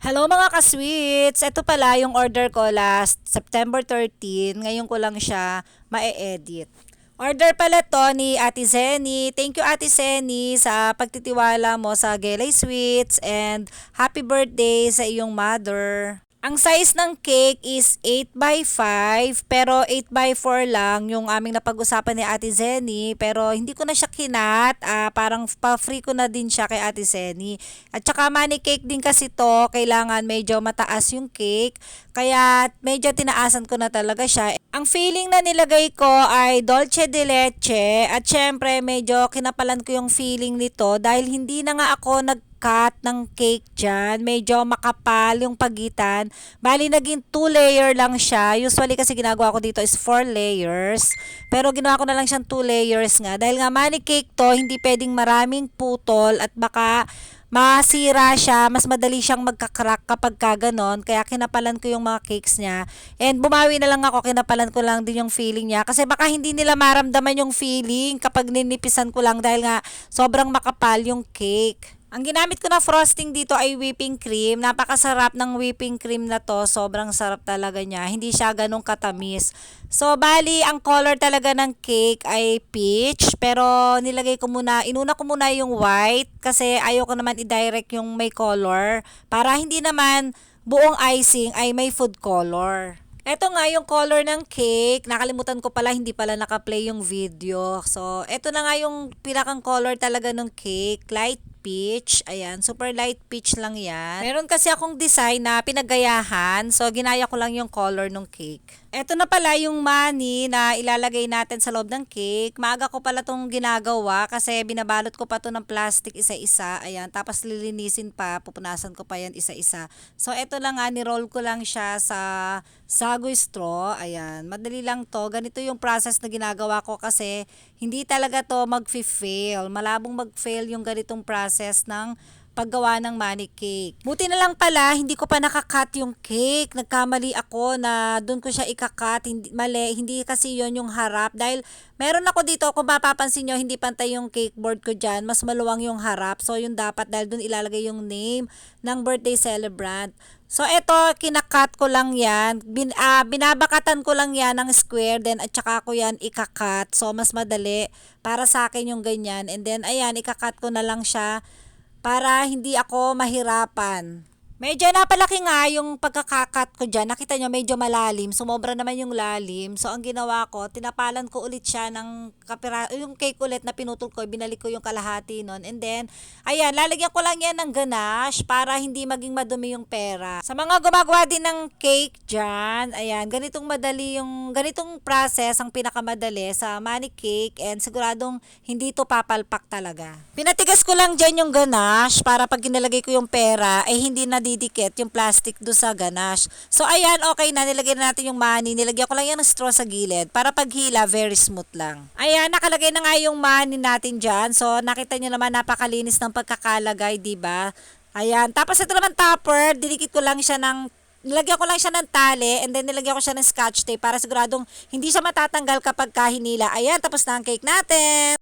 Hello mga ka-sweets! Ito pala yung order ko last September 13. Ngayon ko lang siya ma-edit. Order pala to ni Ate Zenny. Thank you Ate Zenny sa pagtitiwala mo sa Gelay Sweets and happy birthday sa iyong mother. Ang size ng cake is 8x5 pero 8x4 lang yung aming napag-usapan ni Ate Zenny pero hindi ko na siya kinat, parang pa-free ko na din siya kay Ate Zenny. At saka money cake din kasi to, kailangan medyo mataas yung cake kaya medyo tinaasan ko na talaga siya. Ang feeling na nilagay ko ay dolce de leche at syempre medyo kinapalan ko yung feeling nito dahil hindi na nga ako cut ng cake dyan. Medyo makapal yung pagitan. Bali, naging 2 layer lang siya. Usually kasi ginagawa ko dito is 4 layers. Pero ginawa ko na lang siyang 2 layers nga. Dahil nga money cake to, hindi pwedeng maraming putol at baka masira siya, mas madali siyang magkakrack kapag ka ganon. Kaya kinapalan ko yung mga cakes niya. And bumawi na lang ako, kinapalan ko lang din yung feeling niya. Kasi baka hindi nila maramdaman yung feeling kapag ninipisan ko lang dahil nga sobrang makapal yung cake. Ang ginamit ko na frosting dito ay whipping cream. Napakasarap ng whipping cream na to. Sobrang sarap talaga niya. Hindi siya ganun katamis. So, bali, ang color talaga ng cake ay peach. Pero, inuna ko muna yung white. Kasi ayoko naman i-direct yung may color. Para hindi naman buong icing ay may food color. Eto nga yung color ng cake. Nakalimutan ko pala, hindi pala naka-play yung video. So, eto na nga yung pinakang color talaga ng cake. Light peach. Ayan, super light peach lang yan. Meron kasi akong design na pinagayahan. So, ginaya ko lang yung color ng cake. Eto na pala yung money na ilalagay natin sa loob ng cake. Maaga ko pala tong ginagawa kasi binabalot ko pa to ng plastic isa-isa. Ayan, tapos lilinisin pa, pupunasan ko pa yan isa-isa. So, eto lang nga, ni-roll ko lang siya sa sagoy straw. Ayan, madali lang to. Ganito yung process na ginagawa ko kasi hindi talaga to mag-fail. Malabong mag-fail yung ganitong process ng paggawa ng money cake. Buti na lang pala, hindi ko pa nakakat yung cake. Nagkamali ako na doon ko siya ikakat. Hindi, mali, hindi kasi yon yung harap. Dahil meron ako dito, kung mapapansin nyo, hindi pantay yung cake board ko dyan. Mas maluwang yung harap. So, yun dapat dahil doon ilalagay yung name ng birthday celebrant. So, eto, kinakat ko lang yan. Binabakatan ko lang yan ng square. Then, at saka ko yan ikakat. So, mas madali para sa akin yung ganyan. And then, ayan, ikakat ko na lang siya para hindi ako mahirapan. Medyo napalaki nga yung pagkakakat ko dyan. Nakita nyo, medyo malalim. Sumobra naman yung lalim. So, ang ginawa ko, tinapalan ko ulit siya ng yung cake ulit na pinutol ko. Binalik ko yung kalahati nun. And then, ayan, lalagyan ko lang yan ng ganache para hindi maging madumi yung pera. Sa mga gumagawa din ng cake dyan, ayan, ganitong process ang pinakamadali sa money cake and siguradong hindi to papalpak talaga. Pinatigas ko lang dyan yung ganache para pag ginalagay ko yung pera, eh hindi na didikit yung plastic do sa ganache. So, ayan, okay na. Nilagay na natin yung money. Nilagyan ko lang yan ng straw sa gilid para paghila, very smooth lang. Ayan, nakalagay na nga yung money natin dyan. So, nakita nyo naman, napakalinis ng pagkakalagay, diba? Ayan. Tapos, ito naman topper. Nilagyan ko lang siya ng tali and then nilagyan ko siya ng scotch tape para siguradong hindi siya matatanggal kapag kahinila. Ayan, tapos na ang cake natin.